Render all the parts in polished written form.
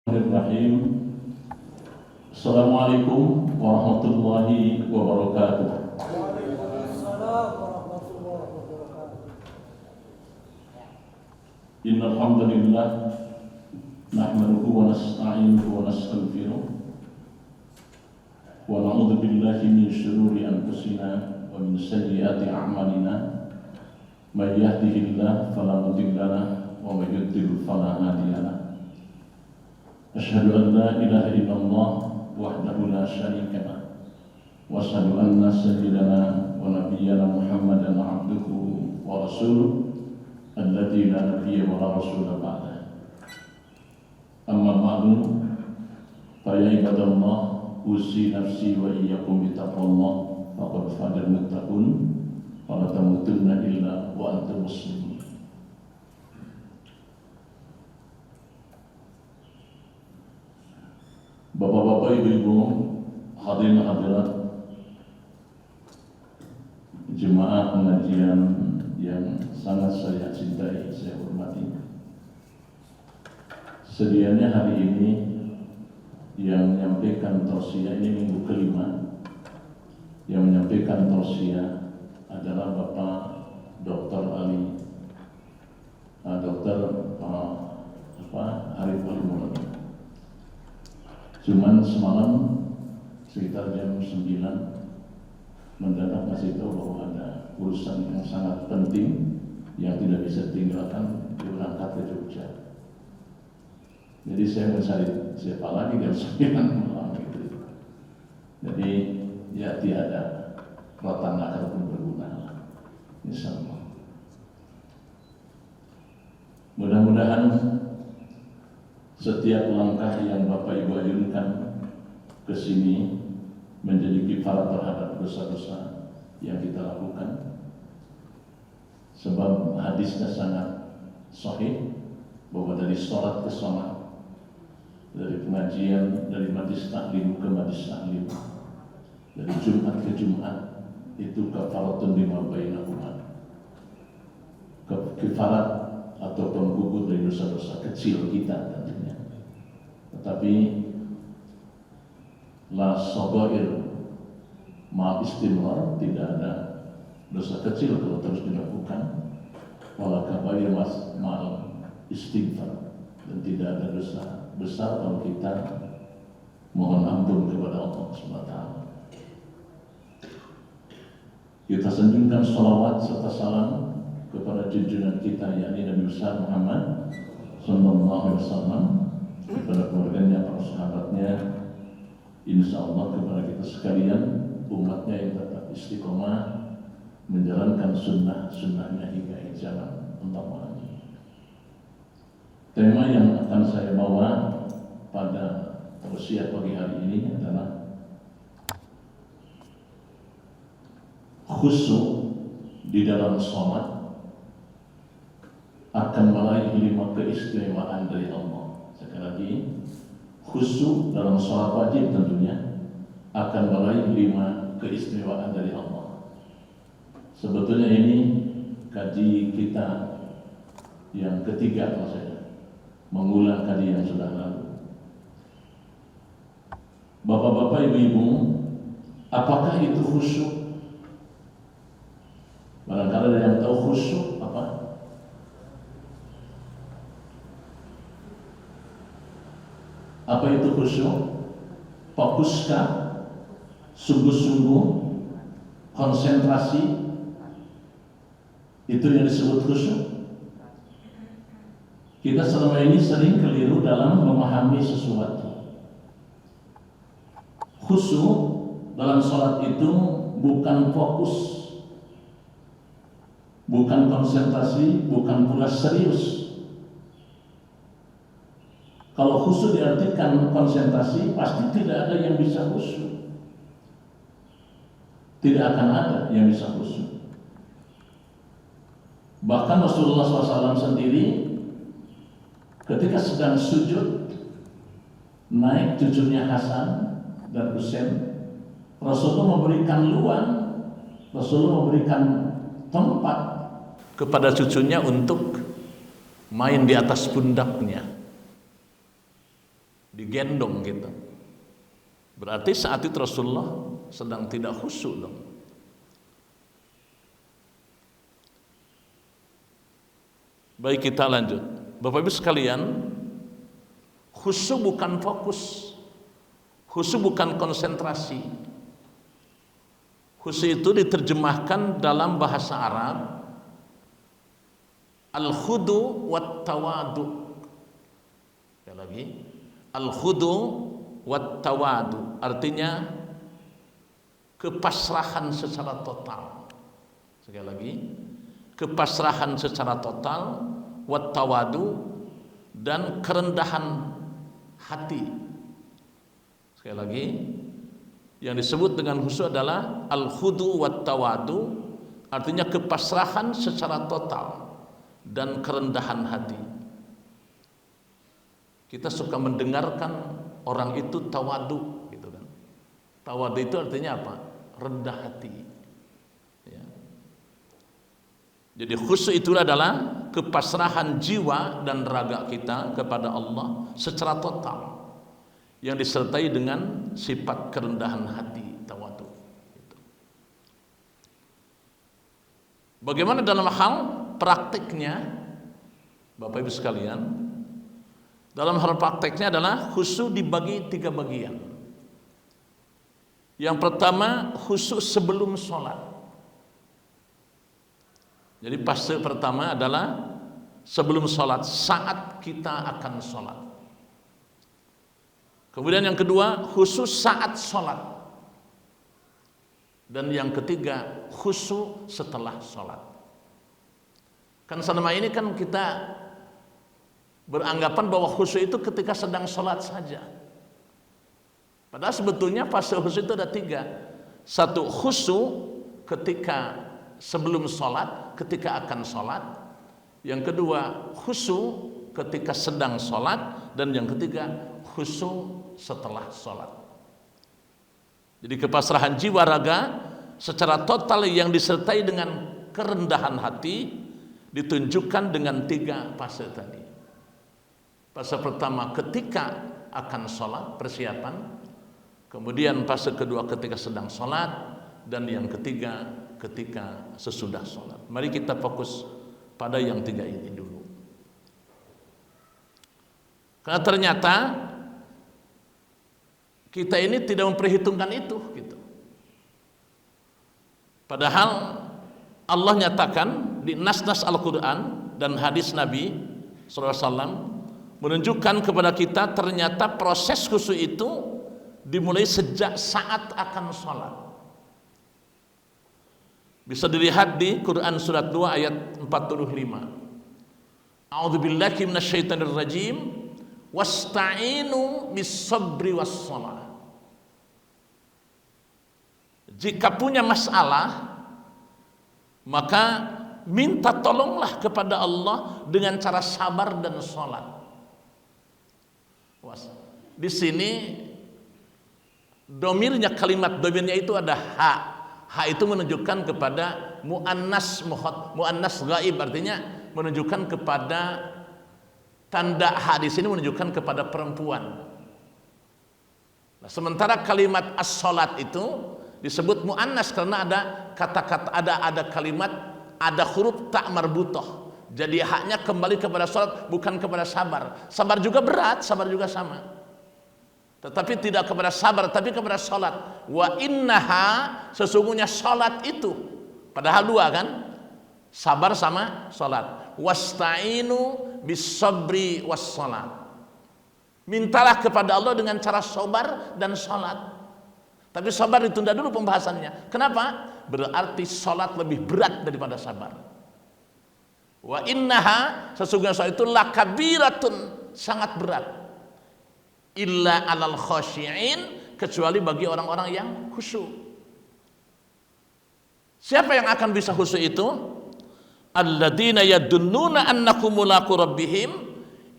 Bismillahirrahmanirrahim. Assalamualaikum warahmatullahi wabarakatuh. Waalaikumsalam warahmatullahi wabarakatuh. Innal hamdalillah nahmaduhu wa nasta'inuhu wa nastaghfiruh wa na'udzu billahi min shururi anfusina wa min sayyiati a'malina. May yahdihillahu fala mudilla lahu wa may yudlil fala hadiya lahu. Asyhadu an la ilaha illallah wahdahu la syarika lah wa asyhadu anna sayyidana wa nabiyyana Muhammadan abduhu wa rasuluh alladzi la nabiyya wa la rasula ba'da. Amma ba'du, fa ya ibadallah, usi nafsi wa iyyakum bittaqwallah faqad fazal muttaqun wa la tamutunna illa wa antum muslimun. Bapak-bapak, ibu-ibu, hadirin hadirat jemaah pengajian yang sangat saya cintai, saya hormati. Sedianya hari ini yang menyampaikan tausiah, ini minggu kelima, yang menyampaikan tausiah adalah Bapak Dr. Ali, Dr. Arif Ali Muladi. Cuman semalam sekitar jam 9 mendadak kasih tahu bahwa ada urusan yang sangat penting yang tidak bisa tinggalkan, berangkat ke Jogja. Jadi saya mencari siapa lagi jam 9 malam itu. Jadi ya tiada rotan akar pun berguna, insyaallah. Mudah-mudahan setiap langkah yang Bapak Ibu ajurkan ke sini menjadi kifarat terhadap dosa-dosa yang kita lakukan. Sebab hadisnya sangat sahih bahwa dari sholat ke sholat, dari pengajian, dari majlis taklim ke majlis taklim, dari Jumat ke Jumat, itu kafaratun lima bainahuma, kifarat atau penggugur dari dosa-dosa kecil kita tentunya. Tetapi la sabair ma istimrar, tidak ada dosa kecil kalau terus dilakukan, wala kabair ma istighfar, dan tidak ada dosa besar kalau kita mohon ampun kepada Allah SWT. Kita sanjungkan salawat serta salam kepada junjungan kita, yakni Nabi besar Muhammad sallallahu alaihi wasallam, kepada keluarganya, para sahabatnya, insya Allah kepada kita sekalian, umatnya yang tetap istiqomah menjalankan sunnahnya hingga akhir zaman. Allahumma amin. Tema yang akan saya bawa pada tausiah pagi hari ini adalah khusyuk di dalam sholat akan meraih 5 keistimewaan dari Allah. Sekali lagi, khusyuk dalam sholat wajib tentunya akan meraih 5 keistimewaan dari Allah. Sebetulnya ini kaji kita yang ketiga, kalau saya mengulang kaji yang sudah lalu. Bapak-bapak, ibu-ibu, apakah itu khusyuk? Barangkali ada yang tahu khusyuk apa? Apa itu khusyuk? Fokuskah? Sungguh-sungguh? Konsentrasi? Itu yang disebut khusyuk. Kita selama ini sering keliru dalam memahami sesuatu. Khusyuk dalam sholat itu bukan fokus, bukan konsentrasi, bukan pula serius. Kalau khusyuk diartikan konsentrasi, pasti tidak ada yang bisa khusyuk. Tidak akan ada yang bisa khusyuk. Bahkan Rasulullah SAW sendiri ketika sedang sujud, naik cucunya Hasan dan Husain, Rasulullah memberikan luang, Rasulullah memberikan tempat kepada cucunya untuk main di atas pundaknya. digendong gitu. Berarti saat itu Rasulullah sedang tidak khusyuk dong. Baik, kita lanjut. Bapak Ibu sekalian, khusyuk bukan fokus, khusyuk bukan konsentrasi. Khusyuk itu diterjemahkan dalam bahasa Arab al-khudu wat tawadu. Sekali lagi, al-khudu wat tawadu artinya kepasrahan secara total. Sekali lagi, kepasrahan secara total, wat tawadu, dan kerendahan hati. Sekali lagi, yang disebut dengan khusyuk adalah al-khudu wat tawadu, artinya kepasrahan secara total dan kerendahan hati. Kita suka mendengarkan orang itu tawadu gitu kan. Tawadu itu artinya apa? Rendah hati. Ya. Jadi khusyuk itu adalah kepasrahan jiwa dan raga kita kepada Allah secara total, yang disertai dengan sifat kerendahan hati, tawadu. Bagaimana dalam hal praktiknya, Bapak Ibu sekalian? Dalam hal prakteknya adalah khusyuk dibagi 3 bagian. Yang pertama, khusyuk sebelum sholat. Jadi fase pertama adalah sebelum sholat, saat kita akan sholat. Kemudian yang kedua, khusyuk saat sholat. Dan yang ketiga, khusyuk setelah sholat. Kan selama ini kan kita beranggapan bahwa khusyuk itu ketika sedang sholat saja. Padahal sebetulnya fase khusyuk itu ada 3. Satu, khusyuk ketika sebelum sholat, ketika akan sholat. Yang kedua, khusyuk ketika sedang sholat. Dan yang ketiga, khusyuk setelah sholat. Jadi kepasrahan jiwa raga secara total yang disertai dengan kerendahan hati ditunjukkan dengan 3 fase tadi. Fase pertama ketika akan sholat, persiapan. Kemudian fase kedua ketika sedang sholat. Dan yang ketiga ketika sesudah sholat. Mari kita fokus pada yang 3 ini dulu. Karena ternyata kita ini tidak memperhitungkan itu gitu. Padahal Allah nyatakan di nas-nas Al-Quran dan hadis Nabi SAW menunjukkan kepada kita ternyata proses khusyuk itu dimulai sejak saat akan sholat. Bisa dilihat di Quran surat 2 ayat 45. A'udzubillahi minasyaitonirrajim, wasta'inu bis-sabri was-shalah. Jika punya masalah, maka minta tolonglah kepada Allah dengan cara sabar dan sholat. Di sini domirnya, kalimat domirnya itu ada ha. Ha itu menunjukkan kepada muannas ghaib, artinya menunjukkan kepada tanda ha di sini menunjukkan kepada perempuan. Nah, sementara kalimat as-sholat itu disebut muannas karena ada kata-kata, ada kalimat, ada huruf tak marbutah. Jadi haknya kembali kepada sholat, bukan kepada sabar. Sabar juga berat, sabar juga sama. Tetapi tidak kepada sabar, tapi kepada sholat. Wa innaha, sesungguhnya sholat itu. Padahal 2 kan? Sabar sama sholat. Wasta'inu bis-sabri was-sholat. Mintalah kepada Allah dengan cara sabar dan sholat. Tapi sabar ditunda dulu pembahasannya. Kenapa? Berarti sholat lebih berat daripada sabar. Wa innaha, sesungguhnya sholat itu lakabiratun, sangat berat. Illa alal khasyi'in, kecuali bagi orang-orang yang khusyuk. Siapa yang akan bisa khusyuk itu? Alladzina yadunnuna annakum mulaqu rabbihim,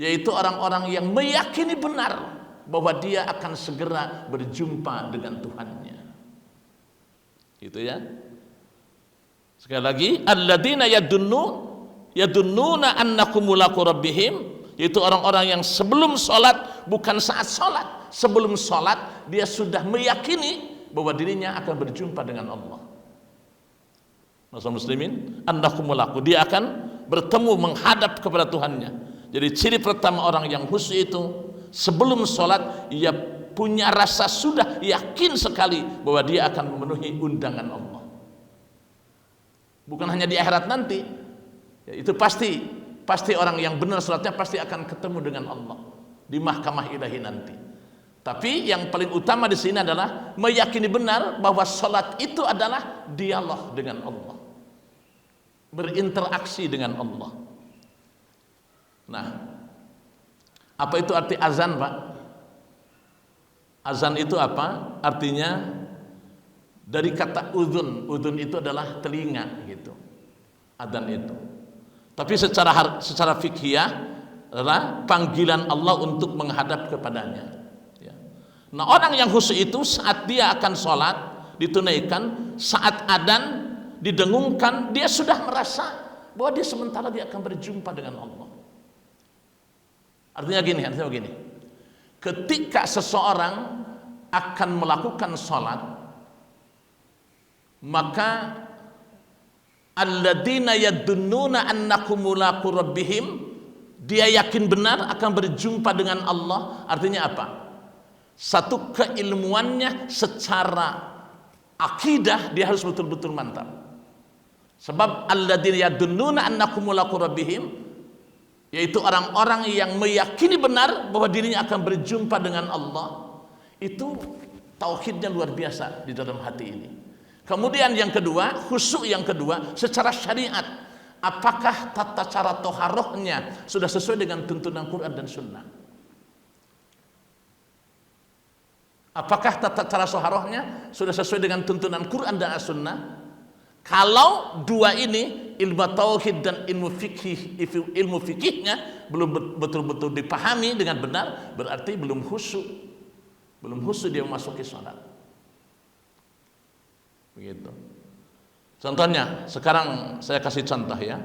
yaitu orang-orang yang meyakini benar bahwa dia akan segera berjumpa dengan Tuhannya. Gitu ya. Sekali lagi, alladzina yadunnuna annakum mulaqu rabbihim, yaitu orang-orang yang sebelum sholat, bukan saat sholat, sebelum sholat dia sudah meyakini bahwa dirinya akan berjumpa dengan Allah. Masa muslimin, andakumulaku, dia akan bertemu menghadap kepada Tuhannya. Jadi ciri pertama orang yang khusyuk itu sebelum sholat ia punya rasa sudah yakin sekali bahwa dia akan memenuhi undangan Allah. Bukan hanya di akhirat nanti, ya, itu pasti orang yang benar sholatnya pasti akan ketemu dengan Allah di mahkamah ilahi nanti. Tapi yang paling utama di sini adalah meyakini benar bahwa sholat itu adalah dialog dengan Allah, berinteraksi dengan Allah. Nah, apa itu arti azan, Pak? Azan itu apa? Artinya dari kata udhun. Udhun itu adalah telinga gitu. Adzan itu. Tapi secara fikhiyah adalah panggilan Allah untuk menghadap kepadanya. Ya. Nah, orang yang khusyuk itu saat dia akan sholat ditunaikan, saat adzan didengungkan, dia sudah merasa bahwa dia sementara dia akan berjumpa dengan Allah. Artinya begini, ketika seseorang akan melakukan sholat, maka alladzina yadunnuna annakum mulaqu rabbihim, dia yakin benar akan berjumpa dengan Allah. Artinya apa? Satu, keilmuannya secara akidah dia harus betul-betul mantap. Sebab alladzina yadunnuna annakum mulaqu rabbihim, yaitu orang-orang yang meyakini benar bahwa dirinya akan berjumpa dengan Allah, itu tauhidnya luar biasa di dalam hati ini. Kemudian yang kedua, khusyuk yang kedua secara syariat, apakah tata cara toharohnya sudah sesuai dengan tuntunan Quran dan Sunnah? Apakah tata cara toharohnya sudah sesuai dengan tuntunan Quran dan Sunnah? Kalau dua ini, ilmu tauhid dan ilmu fikihnya belum betul-betul dipahami dengan benar, berarti belum khusyuk. Belum khusyuk dia memasuki sholat. Begitu. Contohnya, sekarang saya kasih contoh ya.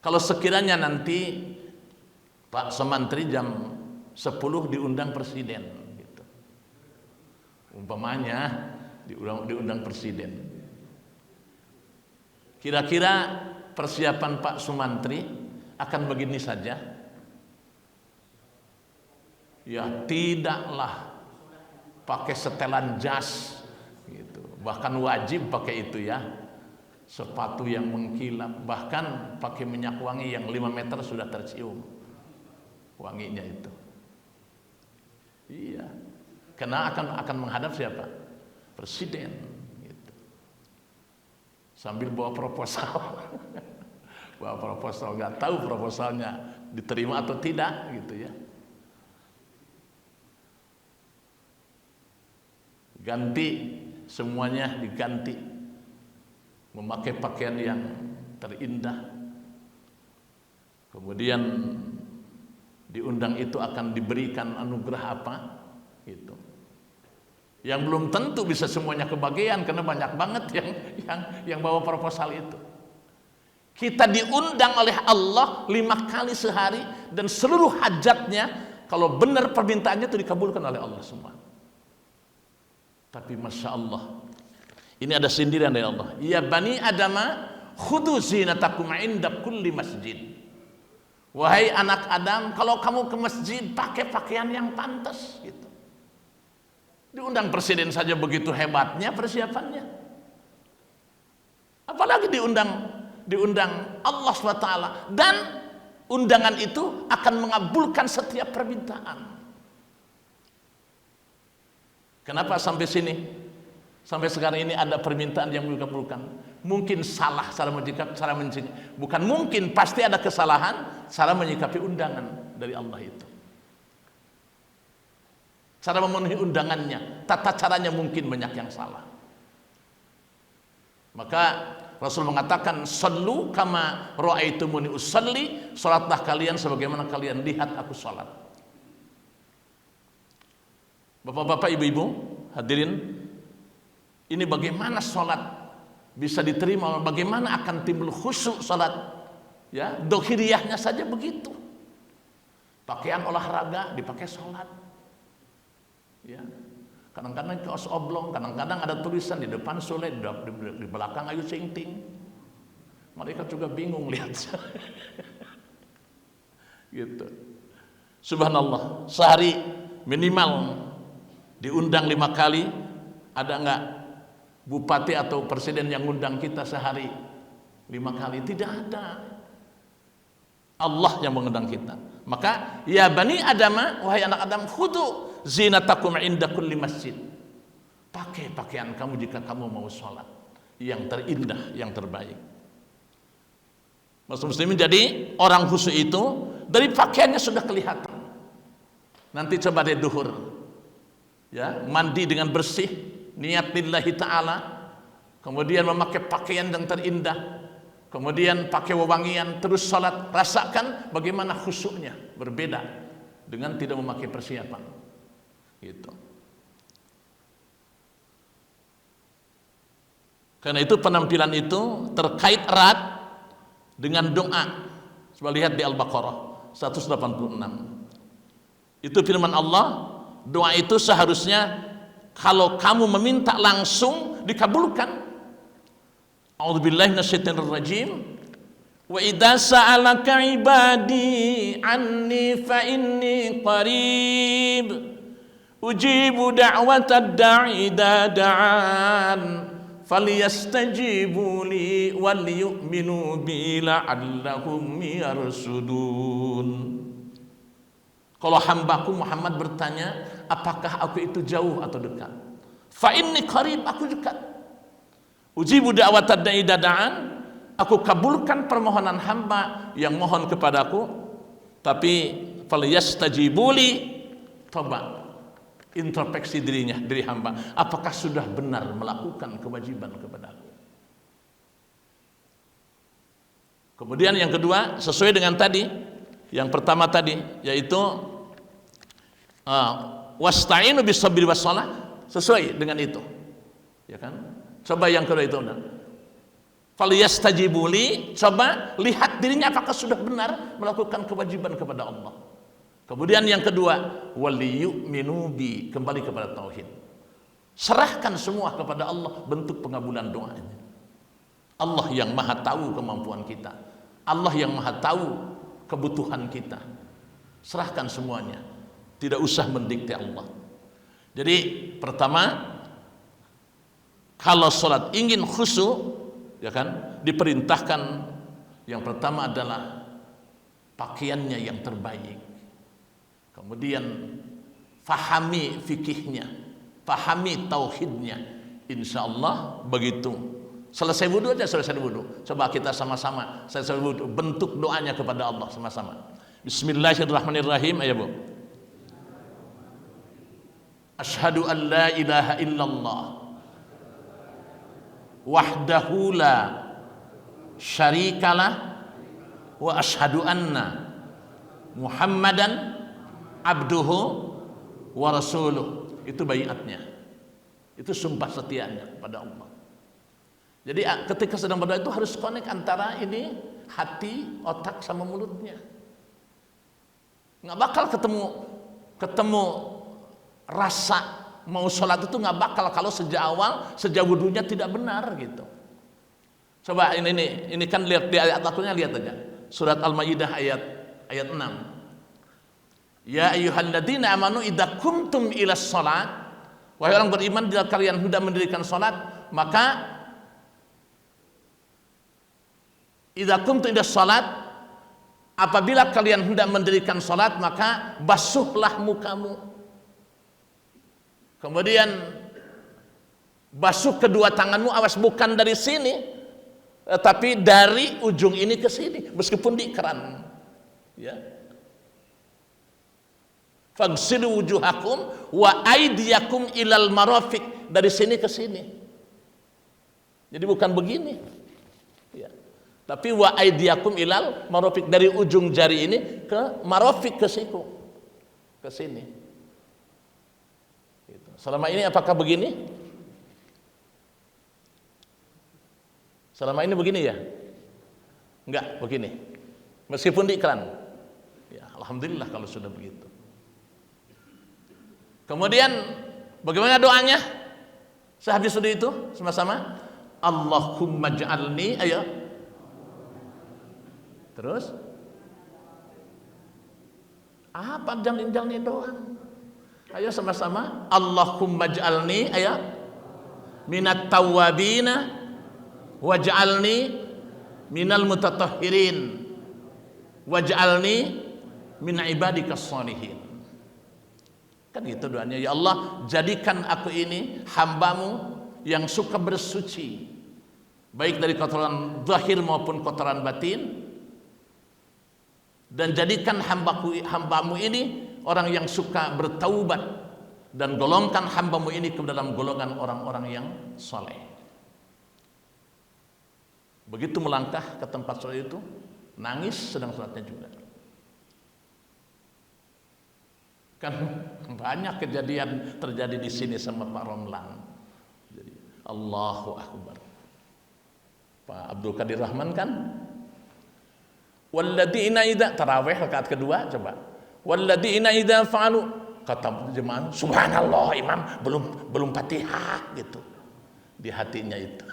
Kalau sekiranya nanti Pak Semantri jam 10 diundang presiden gitu. Umpamanya diundang presiden. Kira-kira persiapan Pak Sumantri akan begini saja? Ya tidaklah pakai setelan jas gitu. Bahkan wajib pakai itu ya. Sepatu yang mengkilap, bahkan pakai minyak wangi yang 5 meter sudah tercium wanginya itu. Iya. Karena akan menghadap siapa? Presiden gitu. Sambil bawa proposal. Bawa proposal, nggak tahu proposalnya diterima atau tidak gitu ya. Ganti, semuanya diganti, memakai pakaian yang terindah. Kemudian diundang itu akan diberikan anugerah apa gitu. Yang belum tentu bisa semuanya kebagian karena banyak banget yang bawa proposal itu. Kita diundang oleh Allah 5 kali sehari dan seluruh hajatnya kalau benar permintaannya itu dikabulkan oleh Allah semua. Tapi masya Allah, ini ada sindiran dari Allah. Ya bani Adama, khudu zinatakum inda kulli masjid. Wahai anak Adam, kalau kamu ke masjid pakai pakaian yang pantas gitu. Diundang presiden saja begitu hebatnya persiapannya. Apalagi diundang Allah SWT, dan undangan itu akan mengabulkan setiap permintaan. Kenapa sampai sini? Sampai sekarang ini ada permintaan yang dikabulkan. Mungkin salah cara menyikapi, bukan mungkin, pasti ada kesalahan cara menyikapi undangan dari Allah itu. Cara memenuhi undangannya, tata caranya mungkin banyak yang salah. Maka Rasul mengatakan, "Shallu kama ra'aitumuni usalli," salatlah kalian sebagaimana kalian lihat aku salat. Bapak-bapak, ibu-ibu, hadirin, ini bagaimana salat bisa diterima, bagaimana akan timbul khusyuk salat? Ya, dohiriyahnya saja begitu. Pakaian olahraga dipakai sholat. Ya. Kadang-kadang kaos oblong, kadang-kadang ada tulisan di depan soleh, di belakang ayu sing ting. Mereka juga bingung lihat. Gitu. Subhanallah, sehari minimal diundang 5 kali. Ada enggak bupati atau presiden yang undang kita sehari 5 kali? Tidak ada. Allah yang mengundang kita. Maka ya bani Adam, wahai anak Adam, khudu zinatakum inda kulli masjid. Pakai pakaian kamu jika kamu mau sholat yang terindah, yang terbaik. Muslimin, jadi orang khusyuk itu dari pakaiannya sudah kelihatan. Nanti coba deh duhur, ya, mandi dengan bersih, niat lillahi ta'ala, kemudian memakai pakaian yang terindah, kemudian pakai wewangian, terus salat, rasakan bagaimana khusyuknya, berbeda dengan tidak memakai persiapan. Gitu. Karena itu penampilan itu terkait erat dengan doa. Coba lihat di Al-Baqarah 186. Itu firman Allah, doa itu seharusnya kalau kamu meminta langsung dikabulkan. A'udzubillahi minasyaitonir rajim. Wa idza sa'alaka 'ibadi 'anni fa inni qarib ujibu da'watad da'i idza da'an falyastajibu li wal yu'minu bi la'allahum yarsudun. Kalau hambaku Muhammad bertanya, apakah aku itu jauh atau dekat? Fa inni qarib, aku dekat. Ujibu da'watad da'i idza da'an, aku kabulkan permohonan hamba yang mohon kepadaku. Tapi falyastajibuli, coba introspeksi diri hamba, apakah sudah benar melakukan kewajiban kepadaku. Kemudian yang kedua, sesuai dengan tadi, yang pertama tadi, yaitu wasta'inu bis-sabri was-shalah, sesuai dengan itu, ya kan? Coba yang kedua itu, falyastajibuli, coba lihat dirinya apakah sudah benar melakukan kewajiban kepada Allah. Kemudian yang kedua, waliyu'minu bi, kembali kepada tauhid. Serahkan semua kepada Allah, bentuk pengabulan doanya. Allah yang maha tahu kemampuan kita, Allah yang maha tahu kebutuhan kita. Serahkan semuanya, tidak usah mendikte Allah. Jadi pertama, kalau sholat ingin khusyuk, ya kan, diperintahkan yang pertama adalah pakaiannya yang terbaik. Kemudian fahami fikihnya, fahami tauhidnya. Insya Allah begitu selesai wudu aja, selesai wudu. Coba kita sama-sama selesai wudu, bentuk doanya kepada Allah sama-sama. Bismillahirrahmanirrahim. Ayo Bu. Asyhadu an la ilaha illallah wahdahu la syarikalah wa asyhadu anna Muhammadan abduhu wa rasuluh. Itu baiatnya, itu sumpah setianya pada Allah. Jadi ketika sedang berdoa itu harus connect antara ini hati, otak sama mulutnya. Nggak bakal ketemu rasa mau sholat itu nggak bakal kalau sejak wudunya tidak benar gitu. Coba ini kan lihat di ayat akhirnya, lihat aja surat Al-Maidah ayat 6. Ya ayyuhalladzina amanu idza kumtum ilas sholat, wahai orang beriman, jika kalian hendak mendirikan sholat, maka idza kumtum ilas sholat, apabila kalian hendak mendirikan sholat, maka basuhlah mukamu. Kemudian basuh kedua tanganmu, awas bukan dari sini, tapi dari ujung ini ke sini, meskipun di keran. Ya. Fagsilu wujuhakum wa aydiyakum ilal marafiq, dari sini ke sini. Jadi bukan begini. Ya. Tapi wa aydiyakum ilal marafiq, dari ujung jari ini ke marafiq, ke siku, ke sini. Selama ini apakah begini? Selama ini begini ya? Enggak, begini. meskipun di iklan. Ya, alhamdulillah kalau sudah begitu. Kemudian bagaimana doanya? Sehabis sudah itu sama-sama Allahumma ja'alni, ayo. Terus apa jalin-jalin doang? Ayo sama-sama Allahumma ja'alni, ayo, minat tawwabina waj'alni minal mutatahhirin waj'alni min ibadikas sholihin. Kan gitu doanya, ya Allah, jadikan aku ini hambamu yang suka bersuci, baik dari kotoran zahir maupun kotoran batin, dan jadikan hambamu ini orang yang suka bertaubat, dan golongkan hambamu ini ke dalam golongan orang-orang yang soleh. Begitu melangkah ke tempat sholat itu, nangis sedang sholatnya juga. Kan banyak kejadian terjadi di sini sama Pak Romlan. Jadi, Allahu Akbar. Pak Abdul Qadir Rahman kan, walladzina idza tarawih rakaat kedua, coba. Walladzina idza fa'alu, kata jemaah, subhanallah imam belum Fatihah gitu. Di hatinya itu.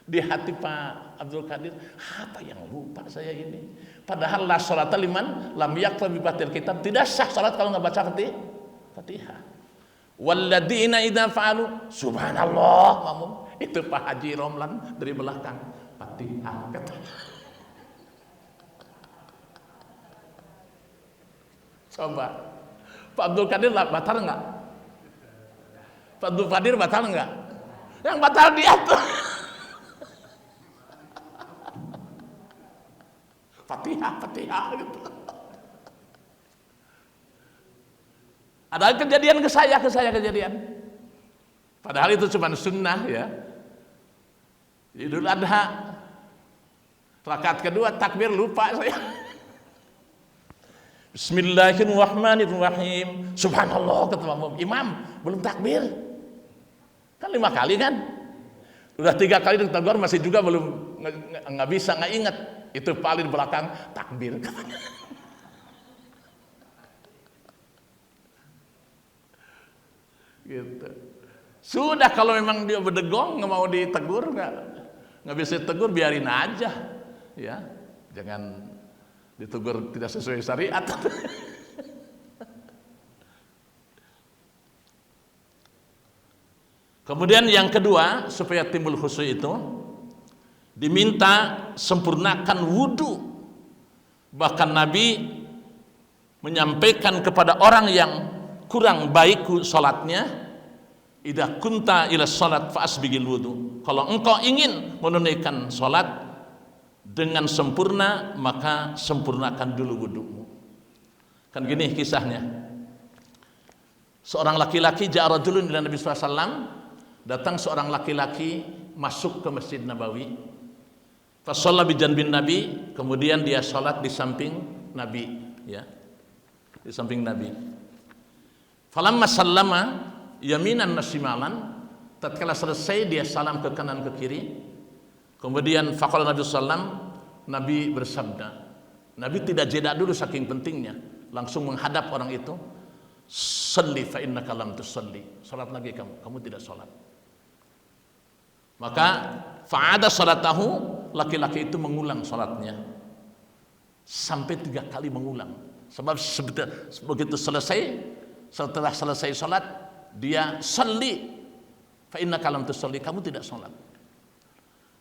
Di hati Pak Abdul Qadir, apa yang lupa saya ini? Padahal la sholata liman lam yaqra bi batil kitab, tidak sah salat kalau enggak baca Fatihah. Walladzina idza fa'alu, subhanallah, makmum. Itu Pak Haji Romlan dari belakang, Fatihah kata. Coba Pak Abdul Qadir batal enggak? Pak Abdul Qadir batal enggak? Yang batal dia tuh. Fatihah gitu. Ada kejadian ke saya kejadian. Padahal itu cuma sunnah ya. Idul Adha rakaat kedua takbir lupa saya. Bismillahirrahmanirrahim. Subhanallah kata imam, belum takbir. Kan 5 kali kan? Udah 3 kali takbir masih juga belum, nggak bisa, nggak ingat. Itu paling belakang takbir. Gitu. Sudah kalau memang dia berdegong nggak mau ditegur, nggak bisa ditegur, biarin aja, ya. Jangan ditegur tidak sesuai syariat. Kemudian yang kedua, supaya timbul khusyuk itu diminta sempurnakan wudu. Bahkan Nabi menyampaikan kepada orang yang kurang baik sholatnya, idza kunta ila sholat fa asbigil wudu. Kalau engkau ingin menunaikan sholat dengan sempurna, maka sempurnakan dulu wudumu. Kan gini kisahnya. Seorang laki-laki ja'a rajulun ila Nabi SAW, datang seorang laki-laki masuk ke Masjid Nabawi. Fasalla bi janbin Nabi, kemudian dia salat di samping Nabi, ya. Di samping Nabi. Falamma sallama yaminan nasimalan, tatkala selesai dia salam ke kanan ke kiri. Kemudian faqala Nabi sallam, Nabi bersabda. Nabi tidak jeda dulu saking pentingnya, langsung menghadap orang itu. Shalli fa innaka lam tusalli. Salat lagi kamu tidak salat. Maka fa'ada salatahu, laki-laki itu mengulang salatnya sampai 3 kali mengulang. Sebab begitu setelah selesai salat dia shalli fa innaka lam tusalli, kamu tidak salat.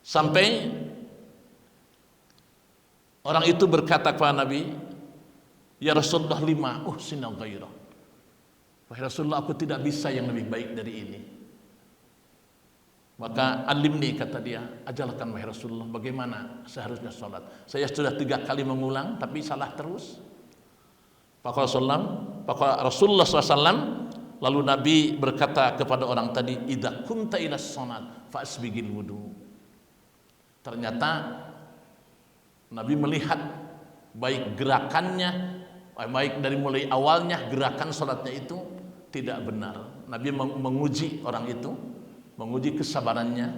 Sampai orang itu berkata kepada Nabi, ya Rasulullah, lima uhsina ghairah. Wahai Rasulullah, aku tidak bisa yang lebih baik dari ini. Maka alimni, kata dia, ajarkan wahai Rasulullah bagaimana seharusnya sholat. Saya sudah 3 kali mengulang tapi salah terus. Maka Rasulullah SAW, lalu Nabi berkata kepada orang tadi, idza kunta ila sholat fa asbigil wudu. Ternyata Nabi melihat baik gerakannya, baik dari mulai awalnya gerakan sholatnya itu tidak benar. Nabi menguji orang itu, menguji kesabarannya,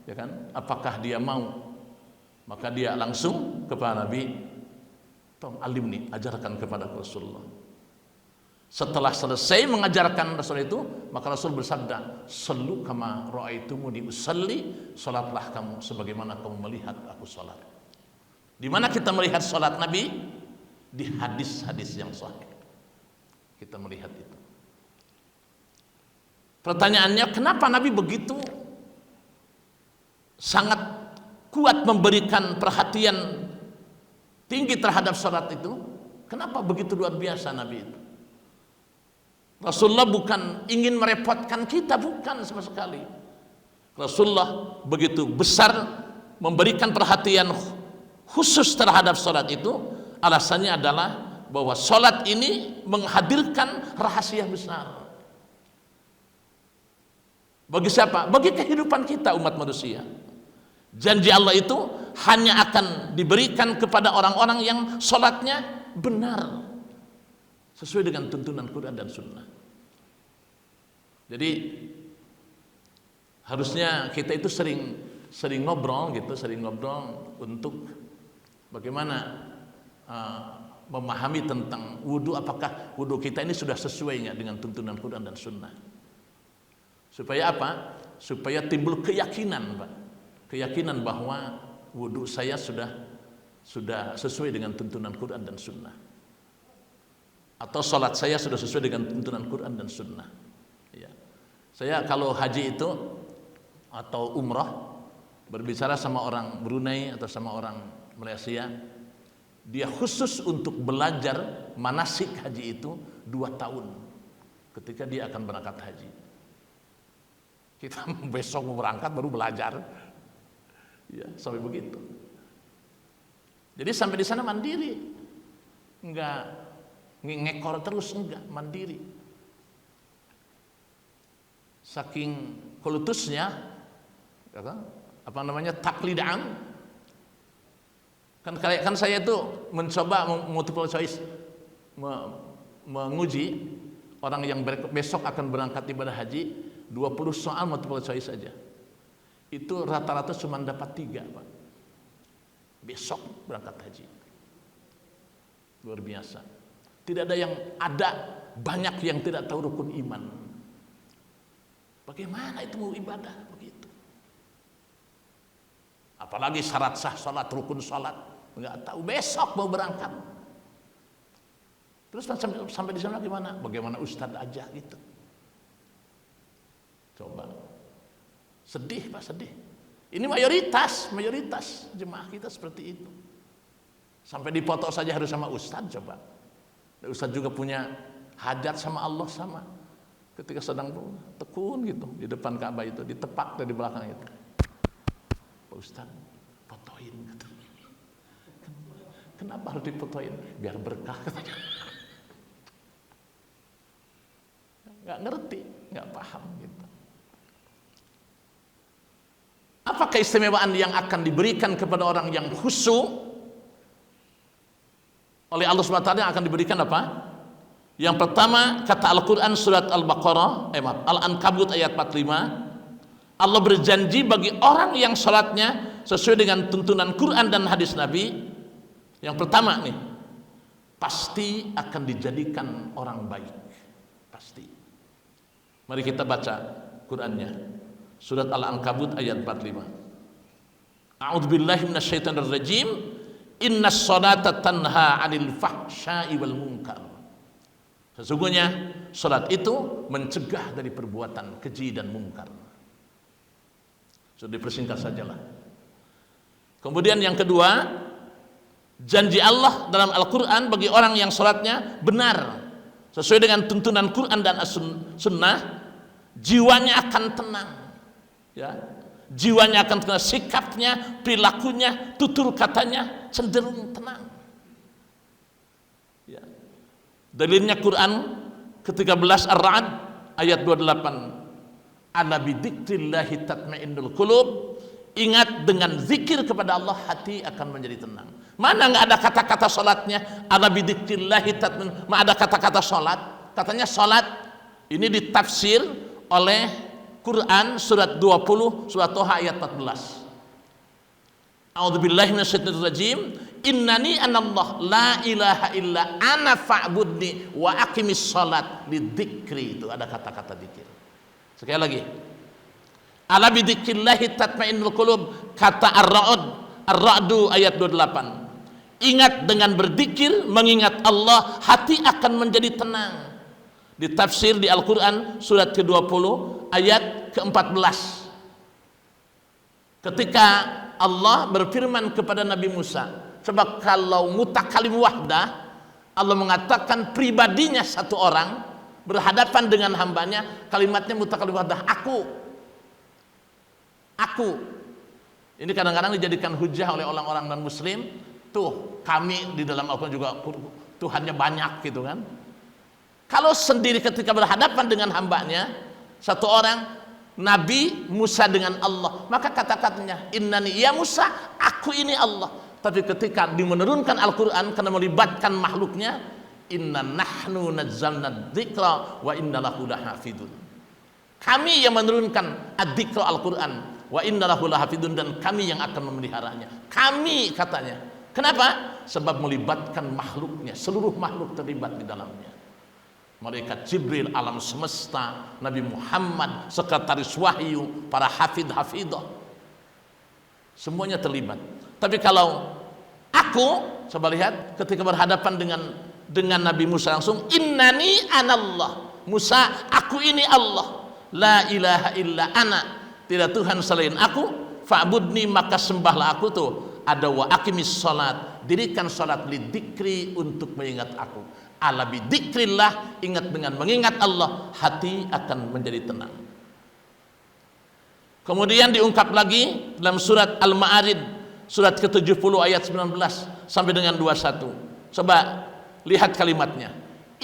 ya kan? Apakah dia mau Maka dia langsung kepada Nabi, tolong alimni, ajarkan kepada Rasulullah. Setelah selesai mengajarkan Rasul itu, maka Rasul bersabda, "Sallu kama ra'aitumuni usalli," salatlah kamu sebagaimana kamu melihat aku salat. Di mana kita melihat salat Nabi? Di hadis-hadis yang sahih. Kita melihat itu. Pertanyaannya, kenapa Nabi begitu sangat kuat memberikan perhatian tinggi terhadap salat itu? Kenapa begitu luar biasa Nabi itu? Rasulullah bukan ingin merepotkan kita, bukan sama sekali. Rasulullah begitu besar memberikan perhatian khusus terhadap salat itu, alasannya adalah bahwa salat ini menghadirkan rahasia besar. Bagi siapa? Bagi kehidupan kita umat manusia. Janji Allah itu hanya akan diberikan kepada orang-orang yang salatnya benar, sesuai dengan tuntunan Quran dan Sunnah. Jadi harusnya kita itu sering ngobrol gitu, untuk bagaimana memahami tentang wudu, apakah wudu kita ini sudah sesuainya dengan tuntunan Quran dan Sunnah. Supaya apa? Supaya timbul keyakinan, Pak. Keyakinan bahwa wudu saya sudah sesuai dengan tuntunan Quran dan Sunnah. Atau sholat saya sudah sesuai dengan tuntunan Quran dan Sunnah. Ya. Saya kalau haji itu atau umrah, berbicara sama orang Brunei atau sama orang Malaysia, dia khusus untuk belajar manasik haji itu 2 tahun ketika dia akan berangkat haji. Kita besok mau berangkat baru belajar, ya sampai begitu. Jadi sampai di sana mandiri, enggak ngekor terus, enggak, mandiri. Saking kulutusnya, apa namanya, taklidaan. Kan saya itu mencoba multiple choice, menguji orang yang besok akan berangkat ibadah haji, 20 soal multiple choice saja. Itu rata-rata cuma dapat 3, Pak. Besok berangkat haji. Luar biasa. Tidak ada banyak yang tidak tahu rukun iman. Bagaimana itu mau ibadah begitu? Apalagi syarat sah salat, rukun salat, enggak tahu, besok mau berangkat. Terus sampai di sana gimana? Bagaimana ustadz aja gitu. Coba. Sedih, Pak, sedih. Ini mayoritas jemaah kita seperti itu. Sampai dipoto saja harus sama ustadz, coba. Ustadz juga punya hajat sama Allah sama. Ketika sedang tekun gitu di depan Ka'bah itu, ditepak dari belakang itu. Pak Ustadz, fotoin gitu. Kenapa harus difotoin? Biar berkah katanya. Nggak ngerti, nggak paham gitu. Apa keistimewaan yang akan diberikan kepada orang yang khusyuk oleh Allah SWT yang akan diberikan apa? Yang pertama, kata Al-Quran surat Al-Baqarah, Al-Ankabut ayat 45, Allah berjanji bagi orang yang salatnya sesuai dengan tuntunan Quran dan hadis Nabi, yang pertama nih, pasti akan dijadikan orang baik, pasti. Mari kita baca Qurannya. Surat Al-Ankabut ayat 45. A'udzubillahi minasyaitonir rajim. Innas sholata tanha 'anil fahsya'i wal munkar. Sesungguhnya salat itu mencegah dari perbuatan keji dan mungkar. Sudah dipersingkat sajalah. Kemudian yang kedua, janji Allah dalam Al-Qur'an bagi orang yang salatnya benar sesuai dengan tuntunan Quran dan Sunnah, jiwanya akan tenang. Ya, jiwanya akan tenang, sikapnya, perilakunya, tutur katanya cenderung tenang. Ya. Dalilnya Quran ke-13 Ar-Ra'd ayat 28. Ala bidzikrillahi tatmainnul qulub. Ingat, dengan zikir kepada Allah hati akan menjadi tenang. Mana enggak ada kata-kata salatnya? Ala bidzikrillahi tatmain. Mana ada kata-kata salat? Katanya salat ini ditafsir oleh Quran surat 20 surat Toha ayat 14. A'udzubillahi minasyaitonir rajim. Innani anallah la ilaha illa ana fa'budni wa aqimis shalat lidzikri. Itu ada kata-kata zikir. Sekali lagi. Ala bidzikrillahi tatmainnul qulub, kata Ar-Ra'du ayat 28. Ingat dengan berzikir, mengingat Allah, hati akan menjadi tenang. Di tafsir di Al-Qur'an surat ke-20 ayat ke-14. Ketika Allah berfirman kepada Nabi Musa, sebab kalau mutakalim wahdah, Allah mengatakan pribadinya satu orang berhadapan dengan hambanya, kalimatnya mutakalim wahdah, aku. Ini kadang-kadang dijadikan hujah oleh orang-orang non-muslim. Tuh, kami di dalam Al-Quran juga Tuhannya banyak gitu kan. Kalau sendiri ketika berhadapan dengan hambanya, satu orang, Nabi Musa dengan Allah, maka kata-katanya innani ya Musa, aku ini Allah. Tapi ketika dimenurunkan Al-Quran karena melibatkan makhluknya, inna nahnu nazzalna dzikra wa inna lahu lahafidun. Kami yang menurunkan ad-dzikra Al-Quran, wa inna lahu lahafidun, dan kami yang akan memeliharanya. Kami katanya. Kenapa? Sebab melibatkan makhluknya, seluruh makhluk terlibat di dalamnya. Malaikat Jibril, alam semesta, Nabi Muhammad, sekretaris wahyu, para hafidh-hafidhah, semuanya terlibat. Tapi kalau aku, coba lihat ketika berhadapan dengan Nabi Musa langsung, innani anallah, Musa, aku ini Allah, la ilaha illa ana, tidak Tuhan selain aku, fa'budni, maka sembahlah aku. Tuh ada wa aqimis salat, dirikan salat lidzikri, untuk mengingat aku. Ala bidzikrillah, ingat dengan mengingat Allah, hati akan menjadi tenang. Kemudian diungkap lagi dalam surat Al-Ma'arij surat ke-70 ayat 19 sampai dengan 21. Coba lihat kalimatnya.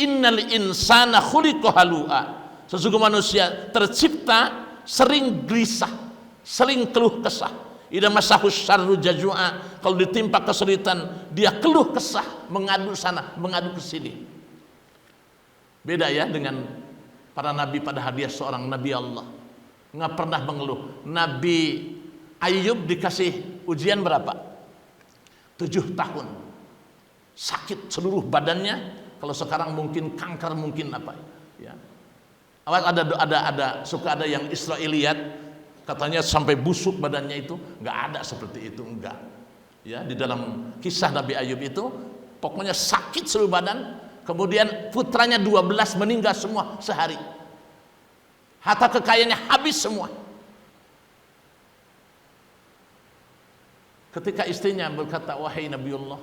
Innal insana khuliqa halu'a. Sesungguhnya manusia tercipta sering gelisah, sering keluh kesah. Idza masahu syarru jazua, kalau ditimpa kesulitan dia keluh kesah, mengadu sana, mengadu ke sini. Beda ya dengan para nabi, pada hadiah seorang nabi Allah, nggak pernah mengeluh. Nabi Ayub dikasih ujian berapa? 7 tahun. Sakit seluruh badannya. Kalau sekarang mungkin kanker, mungkin apa ya. Suka ada yang Israiliyat, katanya sampai busuk badannya itu. Nggak ada seperti itu, enggak. Ya, di dalam kisah Nabi Ayub itu pokoknya sakit seluruh badan. Kemudian putranya 12 meninggal semua sehari. Harta kekayaannya habis semua. Ketika istrinya berkata, wahai Nabiullah,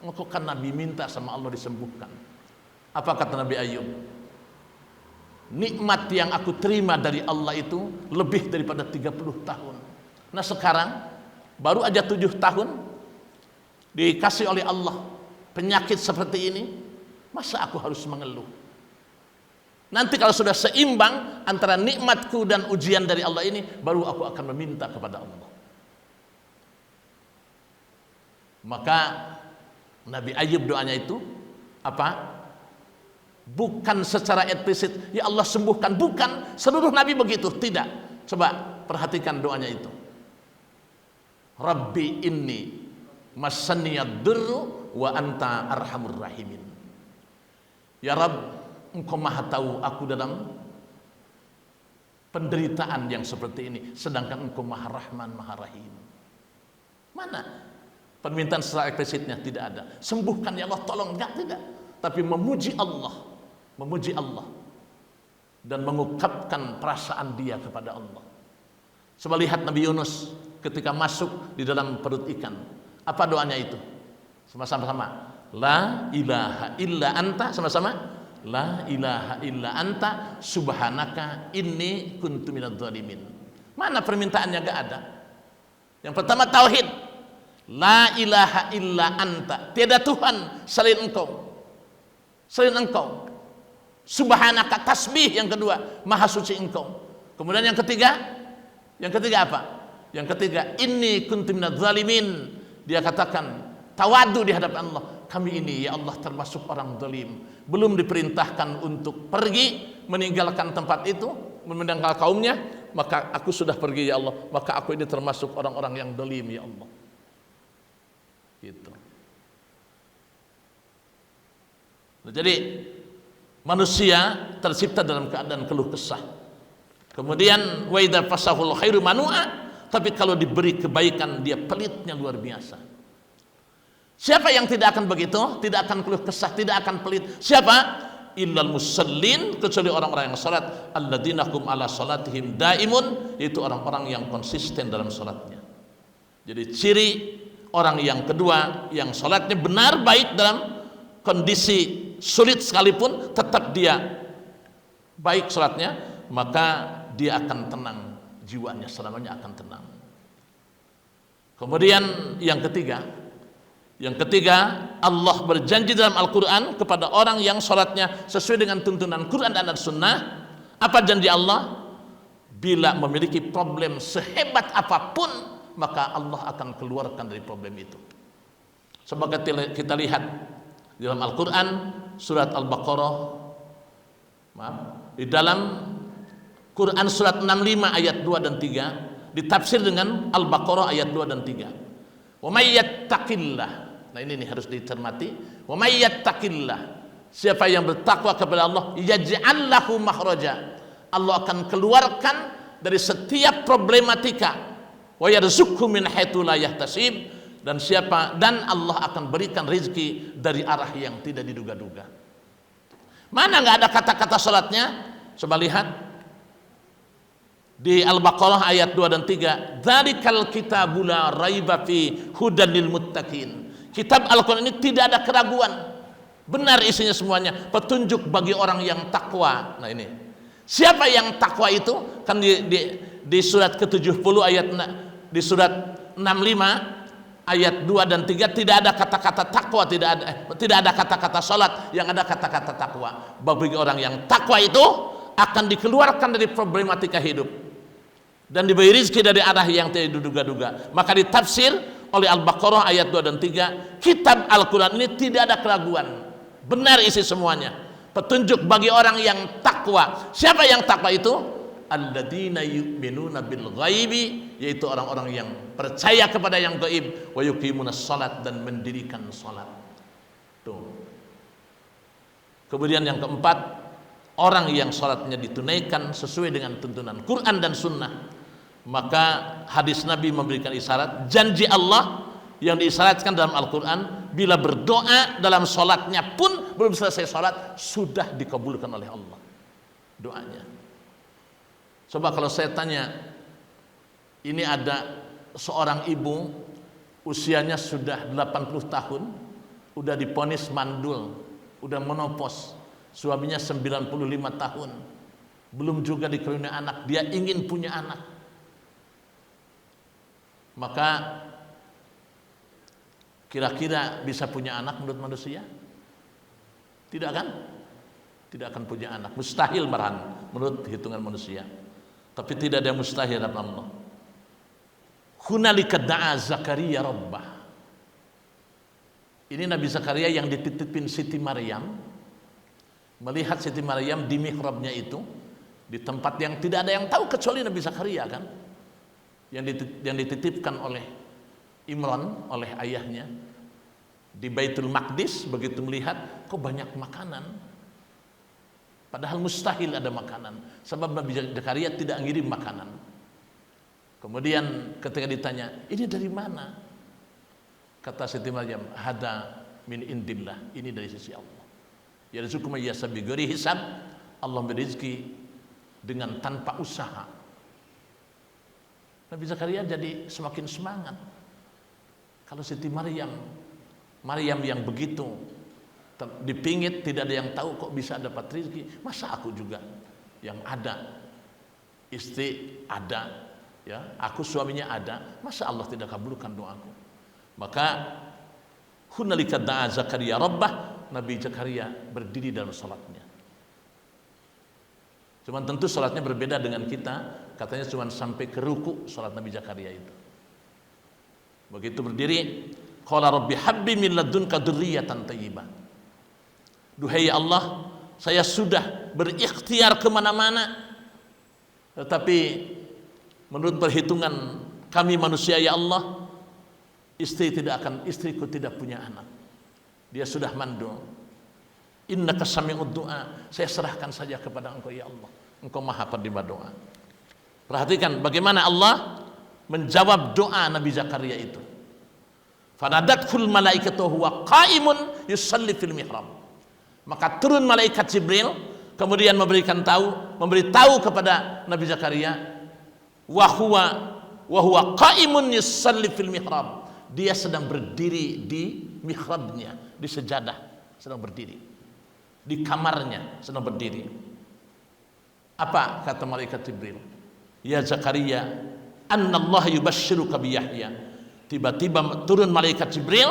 engkau kan Nabi minta sama Allah disembuhkan. Apa kata Nabi Ayub? Nikmat yang aku terima dari Allah itu lebih daripada 30 tahun. Nah sekarang baru aja 7 tahun dikasih oleh Allah penyakit seperti ini, masa aku harus mengeluh? Nanti kalau sudah seimbang antara nikmatku dan ujian dari Allah ini, baru aku akan meminta kepada Allah. Maka Nabi Ayub doanya itu apa? Bukan secara eksplisit, ya Allah sembuhkan, bukan seluruh nabi begitu, tidak. Coba perhatikan doanya itu. Rabbi inni massanniyad durru wa anta arhamur rahimin. Ya Rabb, engkau maha tahu aku dalam penderitaan yang seperti ini, sedangkan engkau maha rahman, maha rahim. Mana permintaan secara eksplisitnya? Tidak ada. Sembuhkan ya Allah, tolong, enggak, tidak. Tapi memuji Allah dan mengungkapkan perasaan dia kepada Allah. Coba lihat Nabi Yunus ketika masuk di dalam perut ikan, apa doanya itu? Sama-sama, la ilaha illa anta, sama-sama, la ilaha illa anta subhanaka inni kuntu minadz zalimin. Mana permintaannya? Gak ada. Yang pertama tauhid, la ilaha illa anta, tiada Tuhan selain engkau, subhanaka, tasbih. Yang kedua, maha suci engkau. Kemudian yang ketiga apa? Yang ketiga, inni kuntu minadz zalimin. Dia katakan tawadu di hadapan Allah, kami ini ya Allah termasuk orang zalim, belum diperintahkan untuk pergi meninggalkan tempat itu, meninggalkan kaumnya, maka aku sudah pergi ya Allah, maka aku ini termasuk orang-orang yang zalim ya Allah. Gitu. Nah, jadi manusia tercipta dalam keadaan keluh kesah. Kemudian wa idza fasahul khairu manua, tapi kalau diberi kebaikan dia pelitnya luar biasa. Siapa yang tidak akan begitu? Tidak akan keluh kesah, tidak akan pelit. Siapa? Illal musallin, kecuali orang-orang yang salat, alladzina hum ala salatihim daimun, yaitu orang-orang yang konsisten dalam salatnya. Jadi ciri orang yang kedua yang salatnya benar baik dalam kondisi sulit sekalipun tetap dia baik salatnya, maka dia akan tenang, jiwanya selamanya akan tenang. Kemudian yang ketiga, Allah berjanji dalam Al-Quran kepada orang yang sholatnya sesuai dengan tuntunan Quran dan Sunnah. Apa janji Allah? Bila memiliki problem sehebat apapun, maka Allah akan keluarkan dari problem itu. Sebagai kita lihat di dalam Al-Quran, surat Al-Baqarah, di dalam Quran surat 65 ayat 2 dan 3, ditafsir dengan Al-Baqarah ayat 2 dan 3. Wa may yattaqillah. Nah ini harus dicermati. Wa may yattaqillah, siapa yang bertakwa kepada Allah, yaj'al lahu makhraja, Allah akan keluarkan dari setiap problematika. Wa yarzuqhu min haitsu la yahtasib, dan Allah akan berikan rezeki dari arah yang tidak diduga-duga. Mana enggak ada kata-kata salatnya? Coba lihat di Al-Baqarah ayat 2 dan 3. Dzalikal kitabu la raiba fi hudan lil muttaqin. Kitab Al-Quran ini tidak ada keraguan, benar isinya semuanya, petunjuk bagi orang yang takwa. Nah ini, siapa yang takwa itu? Kan di surat ke-70 ayat, di surat 65 ayat 2 dan 3 tidak ada kata-kata takwa, tidak ada kata-kata salat, yang ada kata-kata takwa. Bagi orang yang takwa itu akan dikeluarkan dari problematika hidup dan diberi rezeki dari arah yang tidak diduga-duga. Maka ditafsir oleh Al-Baqarah ayat 2 dan 3, kitab Al-Quran ini tidak ada keraguan, benar isi semuanya, petunjuk bagi orang yang takwa. Siapa yang takwa itu? Alladzina yu'minuna bil ghaibi, yaitu orang-orang yang percaya kepada yang gaib, wa yuqimunas shalat, dan mendirikan salat. Tuh. Kemudian yang keempat, orang yang salatnya ditunaikan sesuai dengan tuntunan Quran dan Sunnah. Maka hadis Nabi memberikan isyarat, janji Allah yang diisyaratkan dalam Al-Quran, bila berdoa dalam sholatnya pun belum selesai sholat, sudah dikabulkan oleh Allah doanya. Coba kalau saya tanya, ini ada seorang ibu usianya sudah 80 tahun, udah diponis mandul, udah menopause, suaminya 95 tahun, belum juga dikaruniai anak, dia ingin punya anak. Maka kira-kira bisa punya anak menurut manusia? Tidak kan? Tidak akan punya anak, mustahil malahan menurut hitungan manusia. Tapi tidak ada yang mustahil dalam Allah. Hunalika da'a Zakaria rabbah. Ini Nabi Zakaria yang dititipin Siti Maryam, melihat Siti Maryam di mihrabnya itu, di tempat yang tidak ada yang tahu kecuali Nabi Zakaria kan, yang dititipkan oleh Imran, oleh ayahnya di Baitul Maqdis. Begitu melihat kok banyak makanan, padahal mustahil ada makanan, sebab Nabi Zakaria tidak ngirim makanan. Kemudian ketika ditanya, ini dari mana? Kata Siti Maryam, hada min indillah, ini dari sisi Allah. Yarzuqu may yasha bighairi hisab, Allah memberi rezeki dengan tanpa usaha. Nabi Zakaria jadi semakin semangat. Kalau Siti Maryam yang begitu dipingit, tidak ada yang tahu kok bisa dapat rezeki, masa aku juga yang ada, istri ada, ya, aku suaminya ada, masa Allah tidak kabulkan doaku? Maka hunalika da'a Zakaria rabbah, Nabi Zakaria berdiri dalam salatnya. Cuman tentu salatnya berbeda dengan kita. Katanya cuma sampai ke ruku salat Nabi Zakaria itu. Begitu berdiri, qala rabbi habbi min ladunka dzurriyyatan thayyibah. Duhai Allah, saya sudah berikhtiar kemana-mana, tetapi menurut perhitungan kami manusia ya Allah, istriku tidak punya anak. Dia sudah mandul. Innaka sami'ud du'a. Saya serahkan saja kepada Engkau ya Allah. Engkau Maha penerima doa. Perhatikan bagaimana Allah menjawab doa Nabi Zakaria itu. Fanadatkul malaikatu huwa qaimun yusalli fil mihrab. Maka turun malaikat Jibril kemudian memberi tahu kepada Nabi Zakaria wa huwa qaimun yusalli fil mihrab. Dia sedang berdiri di mihrabnya, di sejadah, sedang berdiri. Di kamarnya sedang berdiri. Apa kata malaikat Jibril? Ya Zakaria, annallahu yubashshiruka bi Yahya. Tiba-tiba turun malaikat Jibril,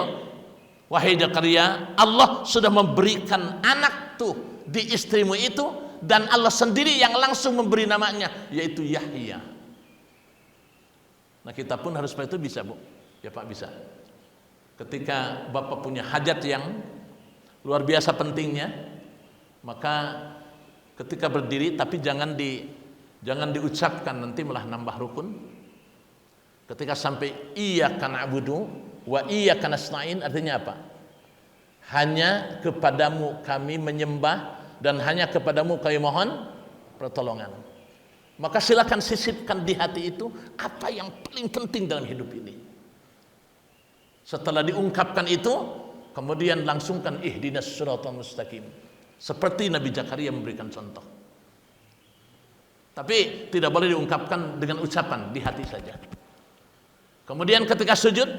wahai Zakaria, Allah sudah memberikan anak tuh di istrimu itu, dan Allah sendiri yang langsung memberi namanya, yaitu Yahya. Nah kita pun harus seperti itu, bisa Bu? Ya Pak, bisa. Ketika Bapak punya hajat yang luar biasa pentingnya, maka ketika berdiri, tapi jangan diucapkan, nanti malah nambah rukun. Ketika sampai iyyaka na'budu wa iyyaka nasta'in, artinya apa? Hanya kepadamu kami menyembah dan hanya kepadamu kami mohon pertolongan. Maka silakan sisipkan di hati itu apa yang paling penting dalam hidup ini. Setelah diungkapkan itu, kemudian langsungkan ihdinas siratal mustaqim. Seperti Nabi Zakaria memberikan contoh. Tapi tidak boleh diungkapkan dengan ucapan, di hati saja. Kemudian ketika sujud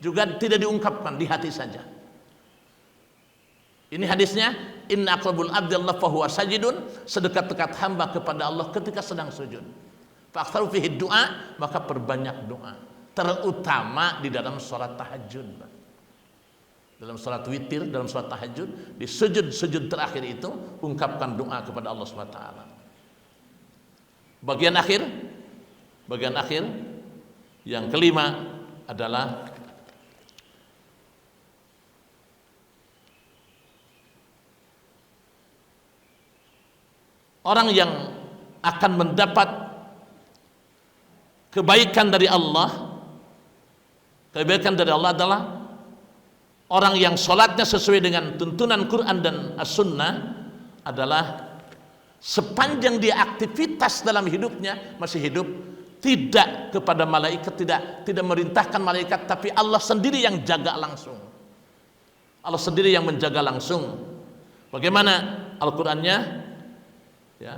juga tidak diungkapkan, di hati saja. Ini hadisnya, inna aqrabul abdillah fahuwa sajidun, sedekat-dekat hamba kepada Allah ketika sedang sujud. Fa'aktsaru fihi du'a, maka perbanyak doa. Terutama di dalam sholat tahajud. Dalam sholat witir, dalam sholat tahajud, di sujud terakhir itu ungkapkan doa kepada Allah SWT. Bagian akhir yang kelima adalah orang yang akan mendapat kebaikan dari Allah. Kebaikan dari Allah adalah orang yang sholatnya sesuai dengan tuntunan Quran dan As-Sunnah, adalah sepanjang dia aktivitas dalam hidupnya, masih hidup, tidak kepada malaikat, tidak merintahkan malaikat, tapi Allah sendiri yang jaga langsung. Allah sendiri yang menjaga langsung. Bagaimana Al-Qur'annya? Ya.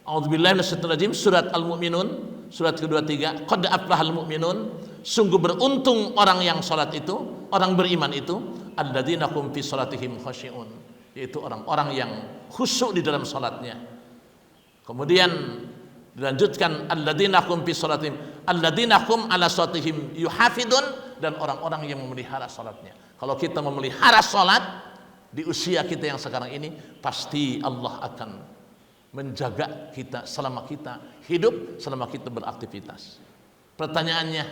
A'udzubillahi minasyaitonir rajim, surat Al-Mu'minun, surat kedua 3, qad aflahal mu'minun, sungguh beruntung orang yang salat itu, orang beriman itu, alladzina hum fi salatihim khashi'un, yaitu orang-orang yang khusyuk di dalam salatnya. Kemudian dilanjutkan alladzina hum fi salatihim, alladzina hum ala salatihim yuhafidun, dan orang-orang yang memelihara salatnya. Kalau kita memelihara salat di usia kita yang sekarang ini, pasti Allah akan menjaga kita selama kita hidup, selama kita beraktivitas. Pertanyaannya,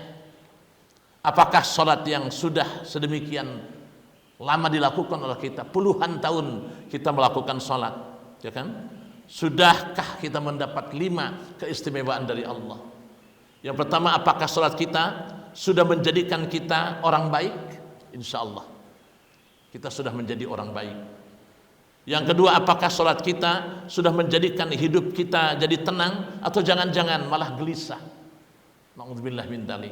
apakah sholat yang sudah sedemikian lama dilakukan oleh kita, puluhan tahun kita melakukan sholat, ya kan? Sudahkah kita mendapat 5 keistimewaan dari Allah? Yang pertama, apakah sholat kita sudah menjadikan kita orang baik? Insya Allah kita sudah menjadi orang baik. Yang kedua, apakah sholat kita sudah menjadikan hidup kita jadi tenang, atau jangan-jangan malah gelisah? Na'udzubillah min dzalik.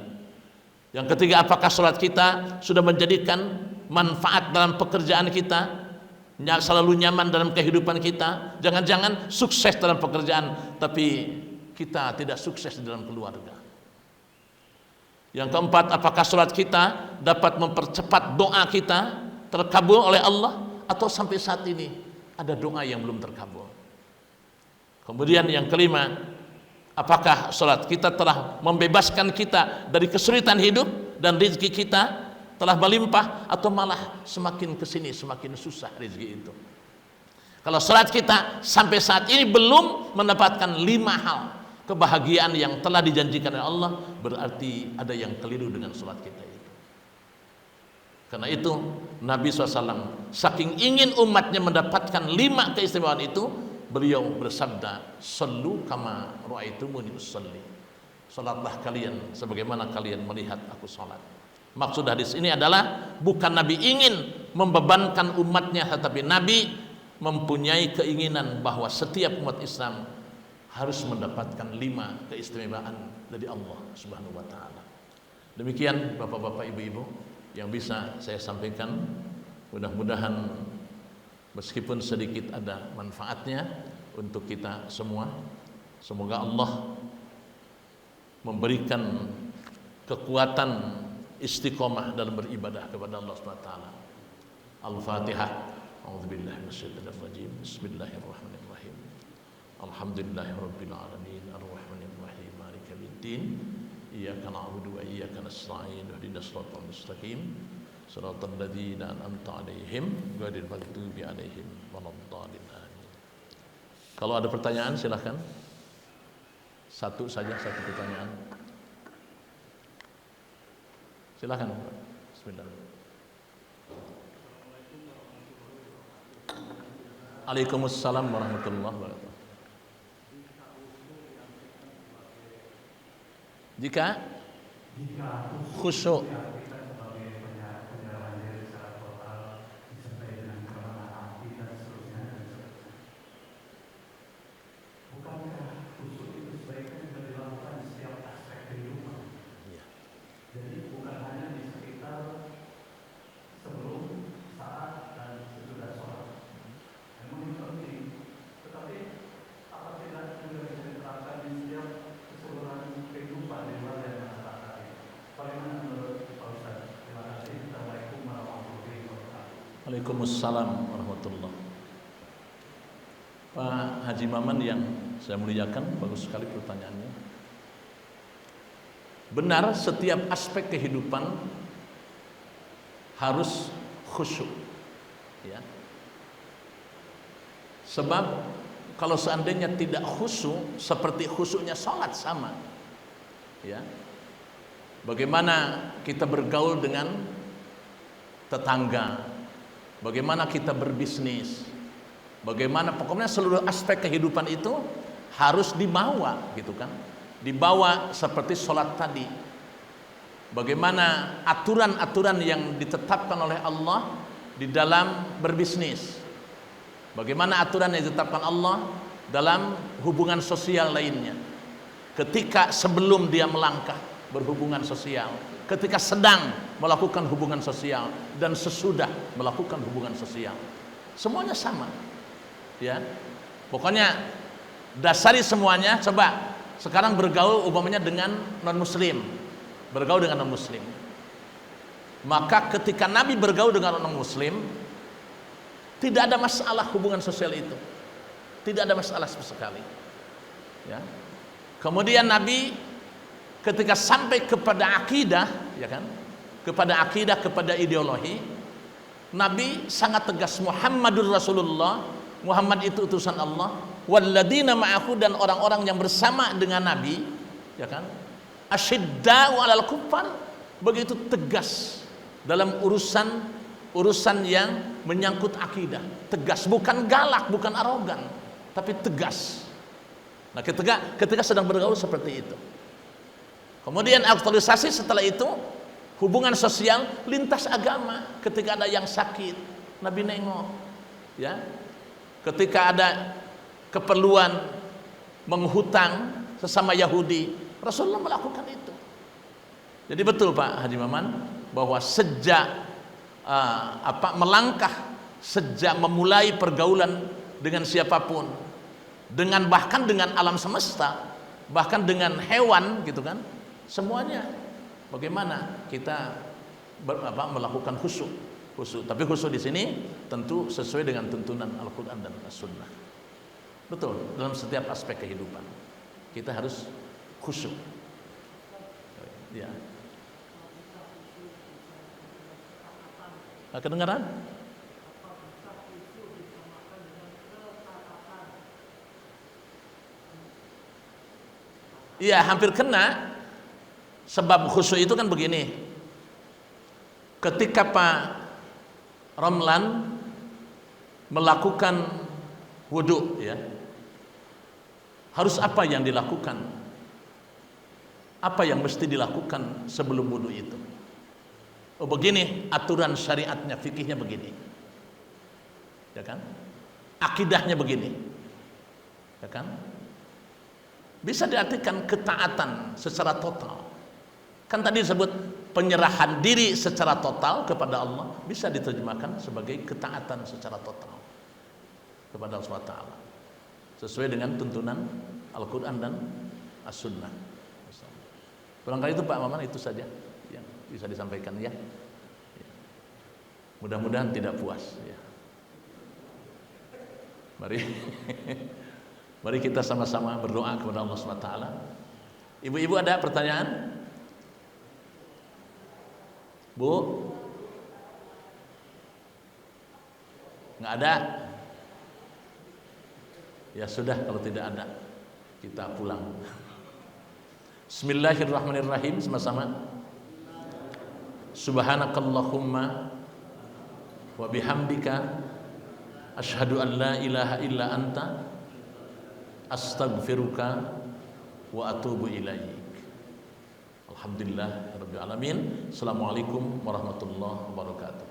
Yang ketiga, apakah sholat kita sudah menjadikan manfaat dalam pekerjaan kita, selalu nyaman dalam kehidupan kita? Jangan-jangan sukses dalam pekerjaan, tapi kita tidak sukses di dalam keluarga. Yang keempat, apakah sholat kita dapat mempercepat doa kita terkabul oleh Allah, atau sampai saat ini ada doa yang belum terkabul? Kemudian yang kelima, apakah sholat kita telah membebaskan kita dari kesulitan hidup dan rezeki kita telah melimpah, atau malah semakin kesini semakin susah rezeki itu? Kalau sholat kita sampai saat ini belum mendapatkan 5 hal kebahagiaan yang telah dijanjikan oleh Allah, berarti ada yang keliru dengan sholat kita itu. Karena itu Nabi SAW saking ingin umatnya mendapatkan 5 keistimewaan itu, beliau bersabda, "Shallu kama ra'aitumuni usolli." Salatlah kalian sebagaimana kalian melihat aku salat. Maksud hadis ini adalah bukan Nabi ingin membebankan umatnya, tetapi Nabi mempunyai keinginan bahwa setiap umat Islam harus mendapatkan 5 keistimewaan dari Allah Subhanahu wa taala. Demikian Bapak-bapak, Ibu-ibu yang bisa saya sampaikan. Mudah-mudahan meskipun sedikit ada manfaatnya untuk kita semua. Semoga Allah memberikan kekuatan istiqomah dalam beribadah kepada Allah Subhanahu wa taala. Al-Fatihah. A'udzubillahi minasyaitonir rajim. Bismillahirrahmanirrahim. Alhamdulillahirabbil alamin arrahmanir rahim maliki yaumiddin. Iyyaka na'budu wa iyyaka nasta'in ihdinas siratal mustaqim siratal ladzina an'amta 'alaihim ghairil maghdubi 'alaihim waladdallin. Amin. Kalau ada pertanyaan silakan. Satu pertanyaan. Silakan. Bismillah. Waalaikumsalam warahmatullahi wabarakatuh. Jika khusyuk Waalaikumsalam warahmatullahi. Pak Haji Maman yang saya muliakan, bagus sekali pertanyaannya. Benar, setiap aspek kehidupan harus khusyuk, ya. Sebab kalau seandainya tidak khusyuk, seperti khusyuknya sholat sama, ya. Bagaimana kita bergaul dengan tetangga, bagaimana kita berbisnis, bagaimana pokoknya seluruh aspek kehidupan itu harus dibawa, gitu kan? Dibawa seperti sholat tadi. Bagaimana aturan-aturan yang ditetapkan oleh Allah di dalam berbisnis, bagaimana aturan yang ditetapkan Allah dalam hubungan sosial lainnya. Ketika sebelum dia melangkah berhubungan sosial, ketika sedang melakukan hubungan sosial, dan sesudah melakukan hubungan sosial, semuanya sama, ya. Pokoknya dasari semuanya. Coba sekarang bergaul umpamanya dengan non muslim, bergaul dengan non muslim, maka ketika Nabi bergaul dengan non muslim, tidak ada masalah hubungan sosial itu, tidak ada masalah sama sekali, ya. Kemudian Nabi ketika sampai kepada akidah, ya kan, kepada akidah, kepada ideologi, Nabi sangat tegas. Muhammadur Rasulullah, Muhammad itu utusan Allah, walladzina ma'ahu, dan orang-orang yang bersama dengan Nabi, ya kan, asyidda'u 'alal kuffar, begitu tegas dalam urusan yang menyangkut akidah. Tegas, bukan galak, bukan arogan, tapi tegas. Nah, ketika sedang bergaul seperti itu. Kemudian aktualisasi setelah itu hubungan sosial lintas agama. Ketika ada yang sakit, Nabi nengok, ya. Ketika ada keperluan menghutang sesama Yahudi, Rasulullah melakukan itu. Jadi betul Pak Haji Maman bahwa sejak melangkah, sejak memulai pergaulan dengan siapapun, bahkan dengan alam semesta, bahkan dengan hewan, gitu kan, semuanya bagaimana kita melakukan khusyuk. Tapi khusyuk di sini tentu sesuai dengan tuntunan Al-Quran dan As-Sunnah. Betul, dalam setiap aspek kehidupan kita harus khusyuk, ya. Kedengaran? Iya, hampir kena. Sebab khusyuk itu kan begini. Ketika Pak Ramlan melakukan wudu, ya, harus apa yang dilakukan? Apa yang mesti dilakukan sebelum wudu itu? Oh begini aturan syariatnya, fikihnya begini, ya kan? Akidahnya begini, ya kan? Bisa diartikan ketaatan secara total. Kan tadi disebut penyerahan diri secara total kepada Allah, bisa diterjemahkan sebagai ketaatan secara total kepada Allah SWT, sesuai dengan tuntunan Al-Quran dan As-Sunnah. Barangkali itu Pak Maman, itu saja yang bisa disampaikan ya. Mudah-mudahan tidak puas ya. Mari kita sama-sama berdoa kepada Allah SWT. Ibu-ibu ada pertanyaan? Bu? Nggak ada? Ya sudah, kalau tidak ada kita pulang. Bismillahirrahmanirrahim, sama-sama. Subhanakallahumma wa bihamdika asyhadu an la ilaha illa anta astaghfiruka wa atubu ilaik. Alhamdulillah rabbil alamin. Assalamualaikum warahmatullahi wabarakatuh.